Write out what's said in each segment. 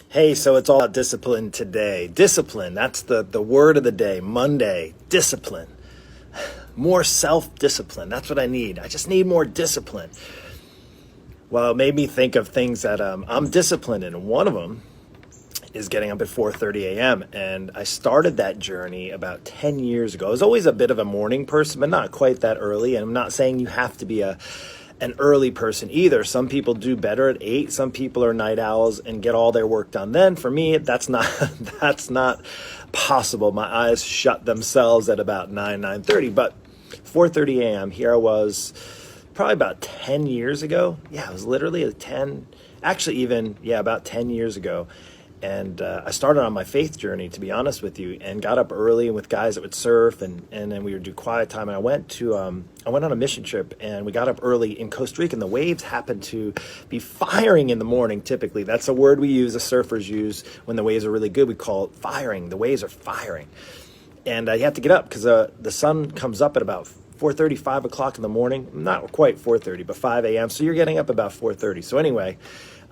Hey, so it's all about discipline today. Discipline, that's the word of the day. Monday, discipline. More self-discipline. That's what I need. I just need more discipline. Well, it made me think of things that I'm disciplined in. One of them is getting up at 4:30 a.m. And I started that journey about 10 years ago. I was always a bit of a morning person, but not quite that early. And I'm not saying you have to be an early person either. Some people do better at 8. Some people are night owls and get all their work done then. For me, that's not possible. My eyes shut themselves at about 9:30. But 4:30 a.m. here I was probably about 10 years ago. Yeah, it was literally about 10 years ago. And I started on my faith journey, to be honest with you, and got up early with guys that would surf, and then we would do quiet time. And I went on a mission trip, and we got up early in Costa Rica, and the waves happened to be firing in the morning. Typically, that's a word we use, the surfers use when the waves are really good. We call it firing. The waves are firing, and you have to get up because the sun comes up at about 4:30, 5 o'clock in the morning. Not quite 4:30, but 5 a.m. So you're getting up about 4:30. So anyway.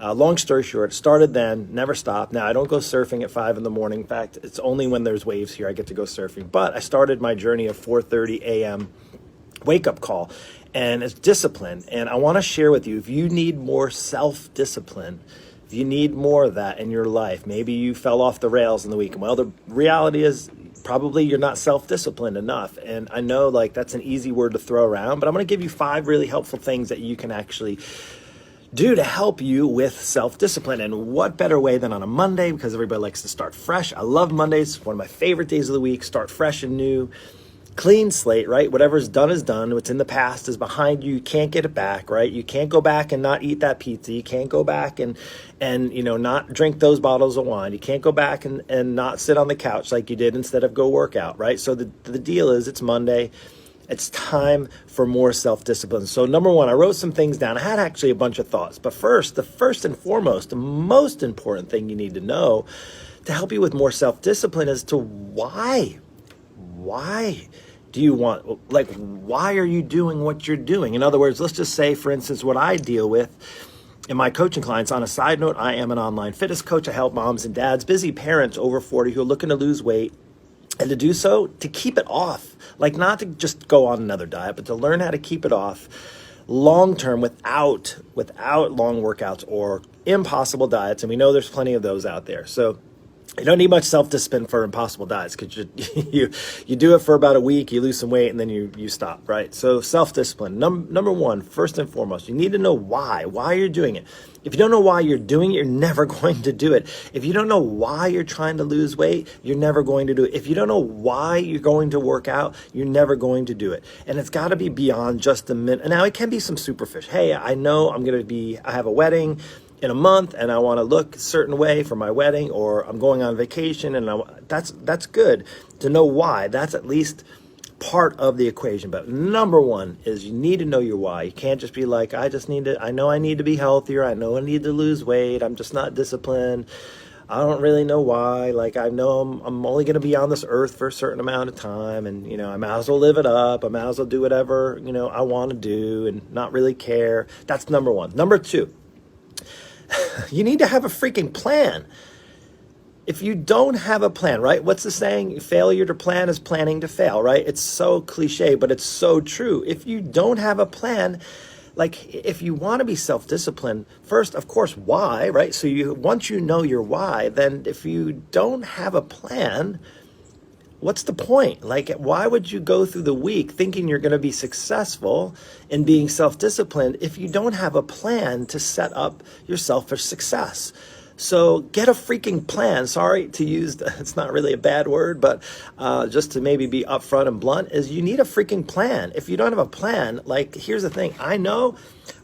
Long story short, started then, never stopped. Now, I don't go surfing at 5 in the morning. In fact, it's only when there's waves here I get to go surfing. But I started my journey of 4:30 a.m. wake-up call, and it's discipline. And I want to share with you, if you need more self-discipline, if you need more of that in your life, maybe you fell off the rails in the week. Well, the reality is probably you're not self-disciplined enough. And I know that's an easy word to throw around, but I'm going to give you 5 really helpful things that you can actually do to help you with self-discipline. And what better way than on a Monday, because everybody likes to start fresh. I love Mondays, one of my favorite days of the week. Start fresh and new, clean slate, right? Whatever's done is done. What's in the past is behind you. You can't get it back, right? You can't go back and not eat that pizza. You can't go back and not drink those bottles of wine. You can't go back and not sit on the couch like you did instead of go work out, right? So the deal is, it's Monday. It's time for more self-discipline. So number one, I wrote some things down. I had actually a bunch of thoughts. But first, the first and foremost, the most important thing you need to know to help you with more self-discipline is to why. Why do you want, why are you doing what you're doing? In other words, let's just say, for instance, what I deal with in my coaching clients. On a side note, I am an online fitness coach. I help moms and dads, busy parents over 40 who are looking to lose weight, and to do so, to keep it off, not to just go on another diet, but to learn how to keep it off long-term without long workouts or impossible diets. And we know there's plenty of those out there. So you don't need much self-discipline for impossible diets, because you do it for about a week, you lose some weight, and then you stop, right? So self-discipline, number one, first and foremost, you need to know why you're doing it. If you don't know why you're doing it, you're never going to do it. If you don't know why you're trying to lose weight, you're never going to do it. If you don't know why you're going to work out, you're never going to do it. And it's got to be beyond just a minute. Now, it can be some superficial. Hey, I know I have a wedding in a month and I want to look a certain way for my wedding, or I'm going on vacation, and that's good to know why. That's at least part of the equation. But number one is you need to know your why. You can't just be like, I know I need to be healthier. I know I need to lose weight. I'm just not disciplined. I don't really know why. I know I'm only going to be on this earth for a certain amount of time, and I might as well live it up. I might as well do whatever I want to do and not really care. That's number one. Number two, you need to have a freaking plan. If you don't have a plan, right? What's the saying? Failure to plan is planning to fail, right? It's so cliche, but it's so true. If you don't have a plan, if you want to be self-disciplined, first, of course, why, right? So once you know your why, then if you don't have a plan, what's the point? Why would you go through the week thinking you're going to be successful in being self-disciplined if you don't have a plan to set up yourself for success? So get a freaking plan. Sorry to use, it's not really a bad word, but just to maybe be upfront and blunt, is you need a freaking plan. If you don't have a plan, here's the thing. I know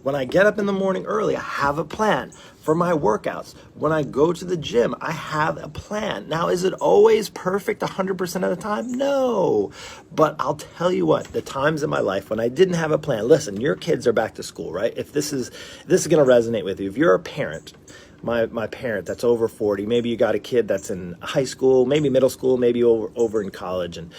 when I get up in the morning early, I have a plan for my workouts. When I go to the gym, I have a plan. Now, is it always perfect 100% of the time? No. But I'll tell you what, the times in my life when I didn't have a plan, listen, your kids are back to school, right? If this is going to resonate with you. If you're a parent, my parent that's over 40, maybe you got a kid that's in high school, maybe middle school, maybe over in college, and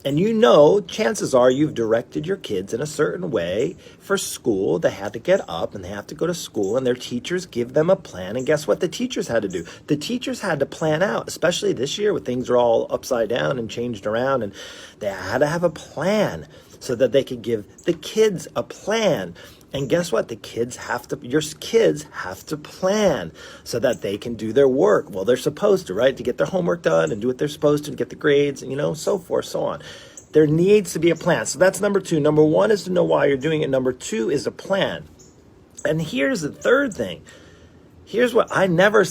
And you know, chances are you've directed your kids in a certain way for school. They had to get up and they have to go to school, and their teachers give them a plan. And guess what the teachers had to do? The teachers had to plan out, especially this year when things are all upside down and changed around, and they had to have a plan so that they could give the kids a plan. And guess what? Your kids have to plan so that they can do their work. Well, they're supposed to, right? To get their homework done and do what they're supposed to get the grades, and, so forth, so on. There needs to be a plan. So that's number two. Number one is to know why you're doing it. Number two is a plan. And here's the third thing. Here's what I never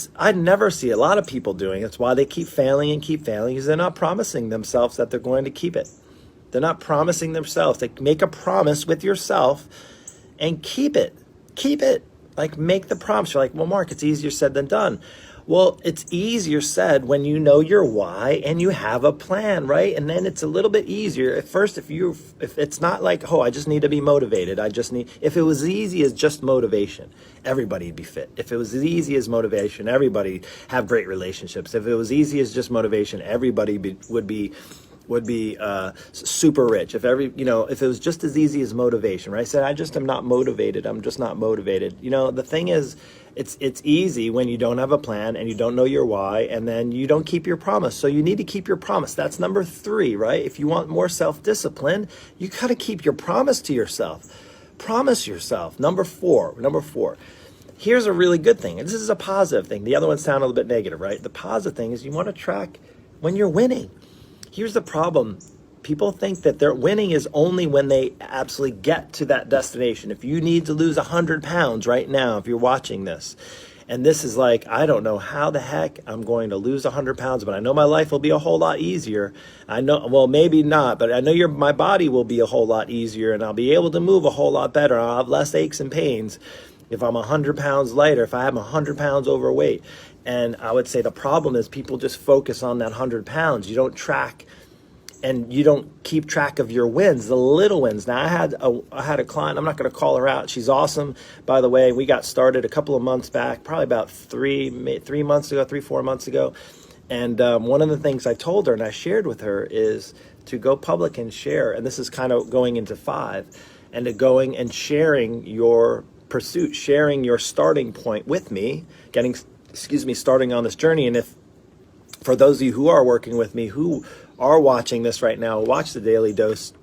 see a lot of people doing. It's why they keep failing and keep failing, is they're not promising themselves that they're going to keep it. They're not promising themselves. They make a promise with yourself and keep it. Keep it. Like, make the promise. You're like, well, Mark, it's easier said than done. Well, it's easier said when you know your why and you have a plan, right? And then it's a little bit easier. At first, if it's not like, oh, I just need to be motivated. If it was easy as just motivation, everybody'd be fit. If it was as easy as motivation, everybody have great relationships. If it was easy as just motivation, everybody would be super rich. If it was just as easy as motivation, right? I said, I just am not motivated. I'm just not motivated. The thing is, it's easy when you don't have a plan and you don't know your why, and then you don't keep your promise. So you need to keep your promise. That's number three, right? If you want more self-discipline, you got to keep your promise to yourself. Promise yourself. Number four. Here's a really good thing. And this is a positive thing. The other ones sound a little bit negative, right? The positive thing is you want to track when you're winning. Here's the problem. People think that their winning is only when they absolutely get to that destination. If you need to lose 100 pounds right now, if you're watching this, and this is like, I don't know how the heck I'm going to lose 100 pounds, but I know my life will be a whole lot easier. I know, well, maybe not, but I know my body will be a whole lot easier, and I'll be able to move a whole lot better. I'll have less aches and pains if I'm 100 pounds lighter, if I have 100 pounds overweight. And I would say the problem is people just focus on that 100 pounds. You don't track and you don't keep track of your wins, the little wins. Now, I had a client, I'm not going to call her out. She's awesome. By the way, we got started a couple of months back, probably about 4 months ago. And one of the things I told her and I shared with her is to go public and share. And this is kind of going into 5, and to going and sharing your pursuit, sharing your starting point with me, starting on this journey. And if, for those of you who are working with me, who are watching this right now, watch the Daily Dose,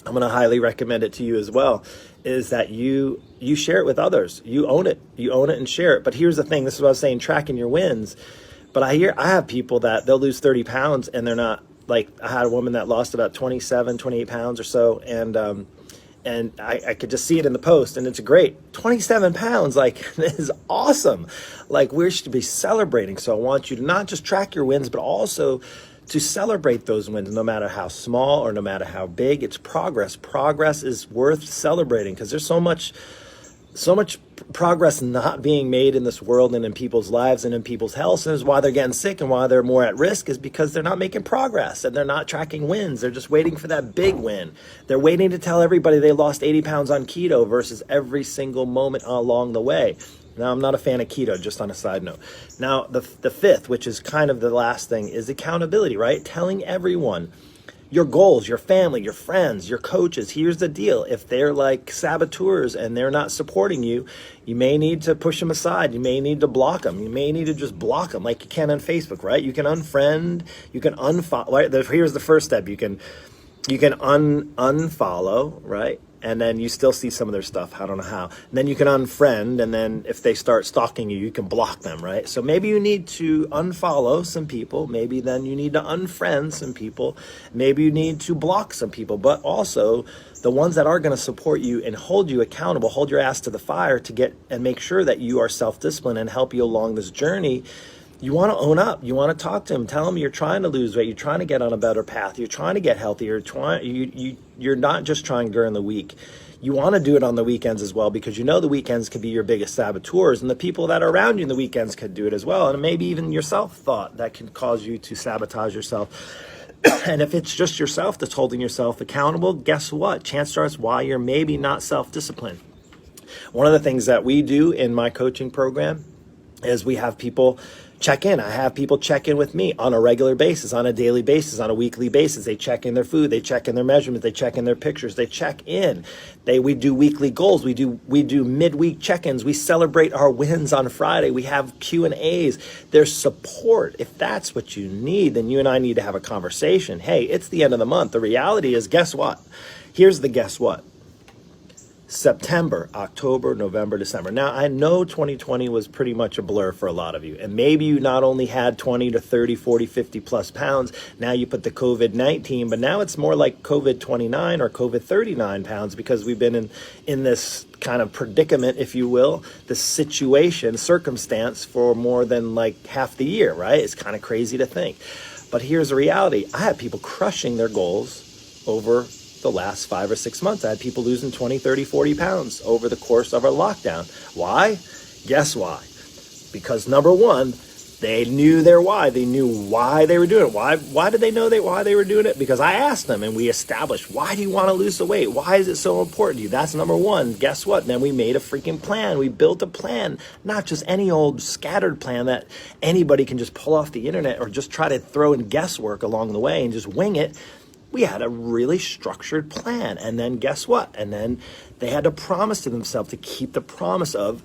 I'm going to highly recommend it to you as well, is that you share it with others. You own it and share it. But here's the thing, this is what I was saying, tracking your wins. But I have people that they'll lose 30 pounds and they're not, like, I had a woman that lost about 28 pounds or so, and I could just see it in the post, and it's great. 27 pounds, like, this is awesome. Like, we should be celebrating. So I want you to not just track your wins, but also to celebrate those wins, no matter how small or no matter how big. It's progress. Progress is worth celebrating, because there's so much progress not being made in this world and in people's lives and in people's health. And is why they're getting sick and why they're more at risk, is because they're not making progress and they're not tracking wins. They're just waiting for that big win. They're waiting to tell everybody they lost 80 pounds on keto versus every single moment along the way. Now, I'm not a fan of keto, just on a side note. Now, the fifth, which is kind of the last thing, is accountability, right? Telling everyone your goals, your family, your friends, your coaches. Here's the deal. If they're like saboteurs and they're not supporting you, you may need to push them aside. You may need to block them. You may need to just block them, like you can on Facebook, right? You can unfriend, you can unfollow. Right? Here's the first step. You can unfollow, right? And then you still see some of their stuff. I don't know how. And then you can unfriend, and then if they start stalking you, you can block them, right? So maybe you need to unfollow some people. Maybe then you need to unfriend some people. Maybe you need to block some people. But also, the ones that are going to support you and hold you accountable, hold your ass to the fire to get and make sure that you are self-disciplined and help you along this journey. You want to own up. You want to talk to them. Tell them you're trying to lose weight. You're trying to get on a better path. You're trying to get healthier. You're not just trying during the week. You want to do it on the weekends as well, because you know the weekends could be your biggest saboteurs, and the people that are around you in the weekends could do it as well. And maybe even your self-thought that can cause you to sabotage yourself. And if it's just yourself that's holding yourself accountable, guess what? Chances are it's why you're maybe not self-disciplined. One of the things that we do in my coaching program is we have people check in. I have people check in with me on a regular basis, on a daily basis, on a weekly basis. They check in their food, they check in their measurements, they check in their pictures, they check in. We do weekly goals, we do midweek check-ins, we celebrate our wins on Friday, we have Q&As. There's support. If that's what you need, then you and I need to have a conversation. Hey, it's the end of the month. The reality is, guess what? Here's the guess what. September, October, November, December. Now, I know 2020 was pretty much a blur for a lot of you. And maybe you not only had 20 to 30, 40, 50 plus pounds, now you put the COVID-19, but now it's more like COVID-29 or COVID-39 pounds because we've been in this kind of predicament, if you will, the circumstance for more than like half the year, right? It's kind of crazy to think. But here's the reality. I have people crushing their goals over the last 5 or 6 months. I had people losing 20, 30, 40 pounds over the course of our lockdown. Why? Guess why? Because number one, they knew their why. They knew why they were doing it. Why did they know why they were doing it? Because I asked them and we established, why do you want to lose the weight? Why is it so important to you? That's number one. Guess what? Then we made a freaking plan. We built a plan, not just any old scattered plan that anybody can just pull off the internet or just try to throw in guesswork along the way and just wing it. We had a really structured plan. And then guess what? And then they had to promise to themselves to keep the promise of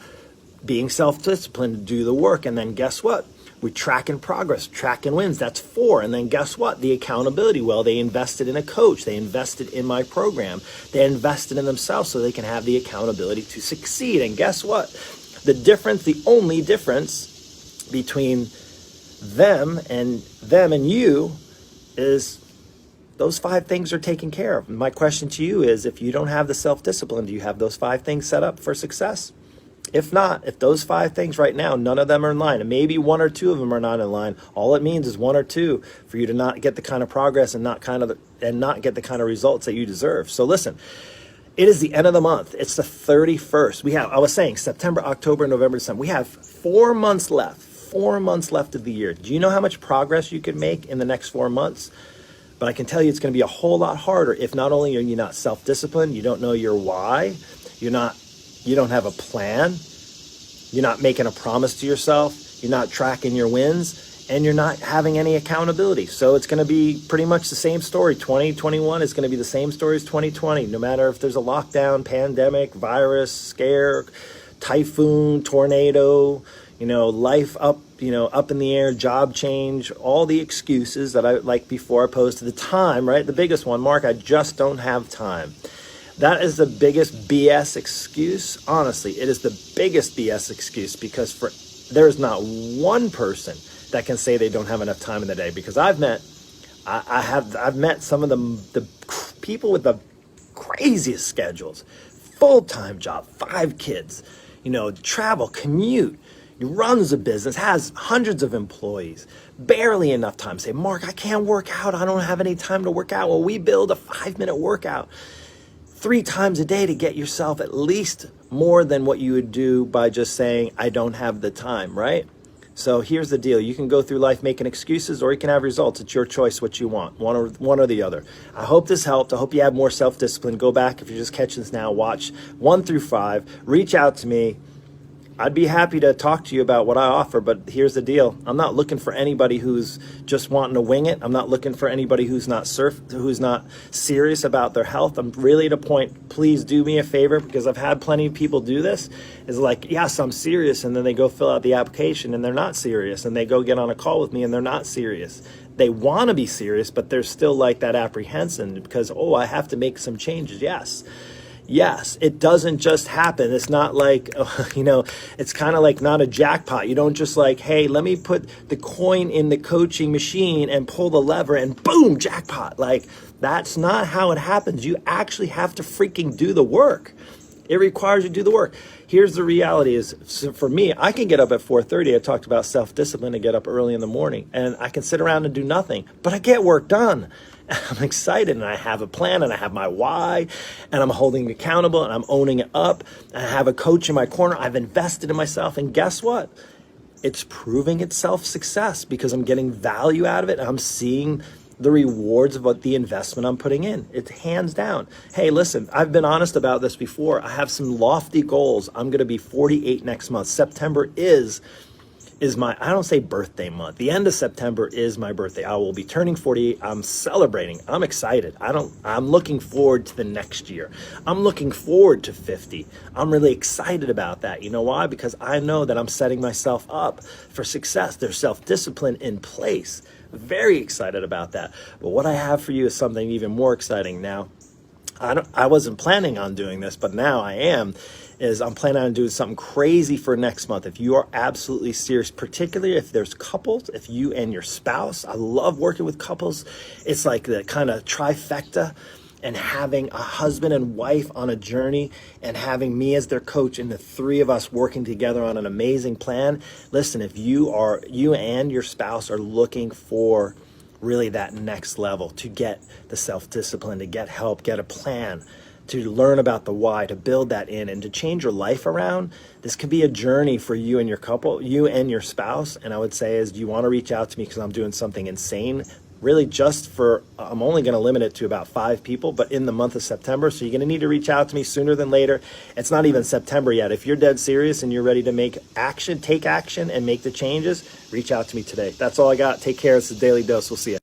being self-disciplined, to do the work. And then guess what? We track in progress, track in wins. That's 4. And then guess what? The accountability. Well, they invested in a coach. They invested in my program. They invested in themselves so they can have the accountability to succeed. And guess what? The only difference between them and you is those 5 things are taken care of. My question to you is, if you don't have the self-discipline, do you have those 5 things set up for success? If not, if those 5 things right now, none of them are in line, and maybe 1 or 2 of them are not in line, all it means is 1 or 2 for you to not get the kind of progress and not get the kind of results that you deserve. So listen, it is the end of the month. It's the 31st. I was saying September, October, November, December. We have 4 months left. 4 months left of the year. Do you know how much progress you could make in the next 4 months? But I can tell you it's going to be a whole lot harder if not only are you not self-disciplined, you don't know your why, you don't have a plan, you're not making a promise to yourself, you're not tracking your wins, and you're not having any accountability. So it's going to be pretty much the same story. 2021 is going to be the same story as 2020, no matter if there's a lockdown, pandemic, virus, scare, typhoon, tornado, life up in the air, job change, all the excuses that I, like before, opposed to the time, right? The biggest one, Mark, I just don't have time. That is the biggest BS excuse. Honestly, it is the biggest BS excuse because there is not one person that can say they don't have enough time in the day, because I've met some of the people with the craziest schedules, full-time job, 5 kids, travel, commute. He runs a business, has hundreds of employees, barely enough time. Say, Mark, I can't work out. I don't have any time to work out. Well, we build a 5-minute workout 3 times a day to get yourself at least more than what you would do by just saying, I don't have the time, right? So here's the deal. You can go through life making excuses, or you can have results. It's your choice what you want, one or the other. I hope this helped. I hope you have more self-discipline. Go back, if you're just catching this now, watch 1 through 5. Reach out to me. I'd be happy to talk to you about what I offer, but here's the deal. I'm not looking for anybody who's just wanting to wing it. I'm not looking for anybody who's not serious about their health. I'm really at a point, please do me a favor, because I've had plenty of people do this. Is like, yes, I'm serious, and then they go fill out the application and they're not serious, and they go get on a call with me and they're not serious. They want to be serious, but there's still like that apprehension because, I have to make some changes. Yes, it doesn't just happen. It's not like, it's kind of like not a jackpot. You don't just like, hey, let me put the coin in the coaching machine and pull the lever and boom, jackpot. Like, that's not how it happens. You actually have to freaking do the work. It requires you to do the work. Here's the reality is, so for me, I can get up at 4:30. I talked about self-discipline to get up early in the morning, and I can sit around and do nothing, but I get work done. I'm excited, and I have a plan, and I have my why, and I'm holding accountable, and I'm owning it up, and I have a coach in my corner. I've invested in myself, and guess what? It's proving itself success because I'm getting value out of it, and I'm seeing the rewards of what the investment I'm putting in. It's hands down. Hey, listen, I've been honest about this before. I have some lofty goals. I'm going to be 48 next month. September is is my, I don't say birthday month. The end of September is my birthday. I will be turning 48. I'm celebrating. I'm excited. I'm looking forward to the next year. I'm looking forward to 50. I'm really excited about that. You know why? Because I know that I'm setting myself up for success. There's self-discipline in place. Very excited about that. But what I have for you is something even more exciting now. I wasn't planning on doing this, but now I am. I'm planning on doing something crazy for next month. If you are absolutely serious, particularly if there's couples, if you and your spouse, I love working with couples. It's like the kind of trifecta, and having a husband and wife on a journey and having me as their coach and the three of us working together on an amazing plan. Listen, if you and your spouse are looking for really that next level, to get the self-discipline, to get help, get a plan, to learn about the why, to build that in and to change your life around, this could be a journey for you and your couple, you and your spouse. And I would say is, do you want to reach out to me, because I'm doing something insane, really just for, I'm only going to limit it to about 5 people, but in the month of September. So you're going to need to reach out to me sooner than later. It's not even September yet. If you're dead serious and you're ready to make action, take action and make the changes, reach out to me today. That's all I got. Take care. It's the Daily Dose. We'll see you.